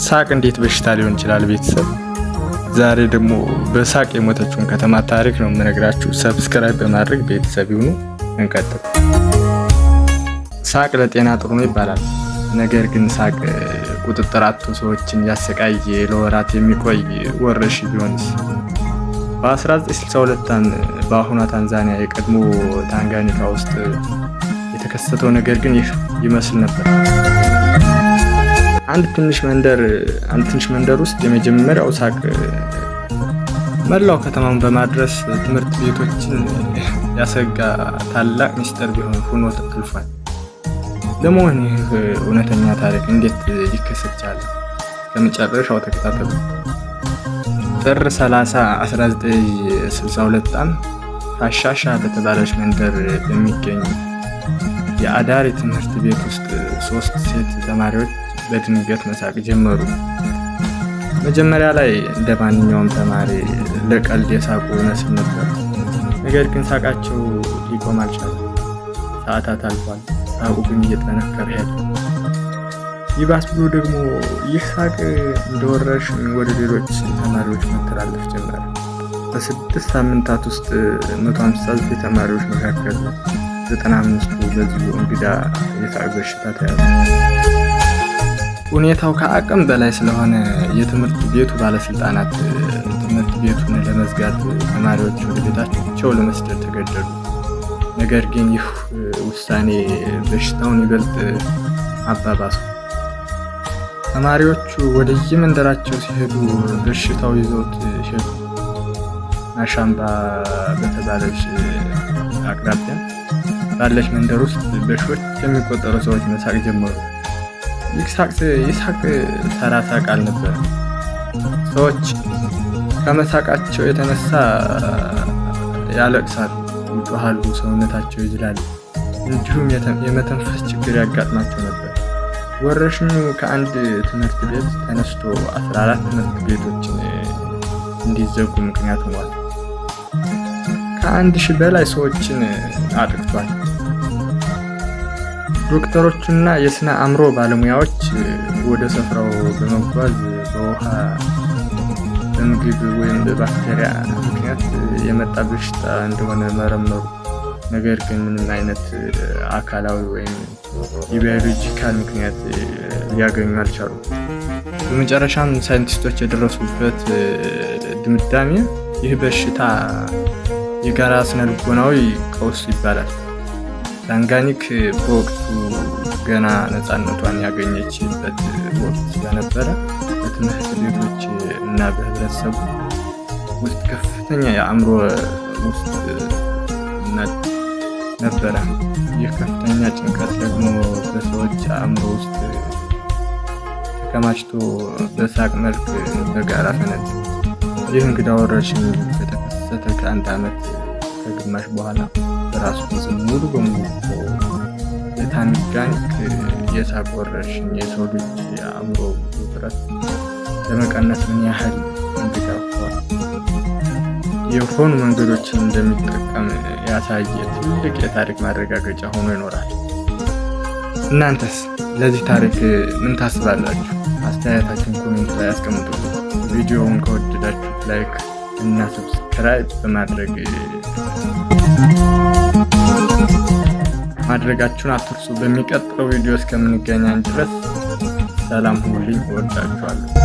ሳቅ እንዴት በሽታ ሊሆን ይችላል? ቤተሰብ ዛሬ ደግሞ በሳቅ የሞተችውን ከተማ ታሪክ ነው የምነግራችሁ። ሰብስክራይብ በማድረግ ቤተሰብ ይሁኑ። እንቀጥል። ሳቅ ለጤና ጥሩ ነው ይባላል። ነገር ግን ሳቅ ቁጥጥር አጥቶ ሰዎችን ያሰቃየ ለወራት የሚቆይ ወረርሽኝ ቢሆንስ? በ1962 በአሁኗ ታንዛኒያ የቀድሞ ታንጋኒካ ውስጥ የተከሰተው ነገር ግን ይህ ይመስል ነበር። አንድ ትንሽ መንደር ውስጥ የመጀመሪያው ሳቅ መላው ከተማውን በማድረስ ትምህርት ቤቶችን ያሰጋ ታላቅ ሚስጥር ሆኖ አልፏል። ለመሆኑ ይህ እውነተኛ ታሪክ እንዴት ሊከሰት ቻለ? ከመጨረሻው ተከታተሉ። ጥር 30 1962 ፋሻሻ በተባለች መንደር በሚገኝ የአዳሪ ትምህርት ቤት ውስጥ 3 ሴት ተማሪዎች በድንገት መሳቅ ጀመሩ። መጀመሪያ ላይ እንደ ማንኛውም ተማሪ ለቀልድ የሳቁ ይመስል ነበር። ነገር ግን ሳቃቸው ሊቆም አልቻለም። ሰዓታት አልፏል። ሳቁ ግን እየጠነከረ ሄደ። ይባስ ብሎ ደግሞ ይህ ሳቅ እንደ ወረርሽኝ ወደ ሌሎች ተማሪዎች መተላለፍ ጀመረ። በ6 ሳምንታት ውስጥ 159 ተማሪዎች መካከል 95ቱ በዚሁ እንግዳ የሳቅ በሽታ ተያዙ። ሁኔታው ከአቅም በላይ ስለሆነ የትምህርት ቤቱ ባለስልጣናት ትምህርት ቤቱን ለመዝጋት ተማሪዎች ወደ ቤታቸው ለመስደድ ተገደዱ። ነገር ግን ይህ ውሳኔ በሽታውን ይበልጥ አባባሰው። ተማሪዎቹ ወደ የመንደራቸው ሲሄዱ በሽታው ይዘውት ሄዱ። አሻምባ በተባለች አቅራቢያ ባለች መንደር ውስጥ በሺዎች የሚቆጠሩ ሰዎች መሳቅ ጀመሩ። ይህ ሳቅ ተራ ሳቅ አልነበረም። ሰዎች ከመሳቃቸው የተነሳ ያለቅሳሉ፣ ይጮሃሉ፣ ሰውነታቸው ይዝላል፣ እንዲሁም የመተንፈስ ችግር ያጋጥማቸው ነበር። ወረርሽኙ ከአንድ ትምህርት ቤት ተነስቶ 14 ትምህርት ቤቶችን እንዲዘጉ ምክንያት ሆኗል። ከ1000 በላይ ሰዎችን አጥቅቷል። ዶክተሮችና የስነ አእምሮ ባለሙያዎች ወደ ስፍራው በመጓዝ በውሃ፣ በምግብ ወይም በባክቴሪያ ምክንያት የመጣ በሽታ እንደሆነ መረመሩ። ነገር ግን ምንም አይነት አካላዊ ወይም የባዮሎጂካል ምክንያት ሊያገኙ አልቻሉም። በመጨረሻም ሳይንቲስቶች የደረሱበት ድምዳሜ ይህ በሽታ የጋራ ስነልቦናዊ ቀውስ ይባላል። ታንጋኒክ በወቅቱ ገና ነፃነቷን ያገኘችበት ወቅት ስለነበረ በትምህርት ቤቶች እና በህብረተሰቡ ውስጥ ከፍተኛ የአእምሮ ውስጥ ነበረ። ይህ ከፍተኛ ጭንቀት ደግሞ በሰዎች አእምሮ ውስጥ ተከማችቶ በሳቅ መልክ በጋራ ፈነዳ። ይህ እንግዳ ወረርሽኝ ከተከሰተ ከ1 ዓመት ከግማሽ በኋላ በራሱ ጊዜ ሙሉ በሙሉ የታንጋኒክ የሳቅ ወረርሽኝ የሰው ልጅ የአእምሮ ውጥረት ለመቀነስ ምን ያህል እንግዳ የሆኑ መንገዶችን እንደሚጠቀም ያሳየ ትልቅ የታሪክ ማረጋገጫ ሆኖ ይኖራል። እናንተስ ለዚህ ታሪክ ምን ታስባላችሁ? አስተያየታችሁን ኮሜንት ላይ አስቀምጡ። ቪዲዮውን ከወደዳችሁት ላይክ እና ሰብስክራይብ ማድረጋችሁን አትርሱ። በሚቀጥለው ቪዲዮ እስከምንገናኝ ድረስ ሰላም ሁኑልኝ። እወዳችኋለሁ።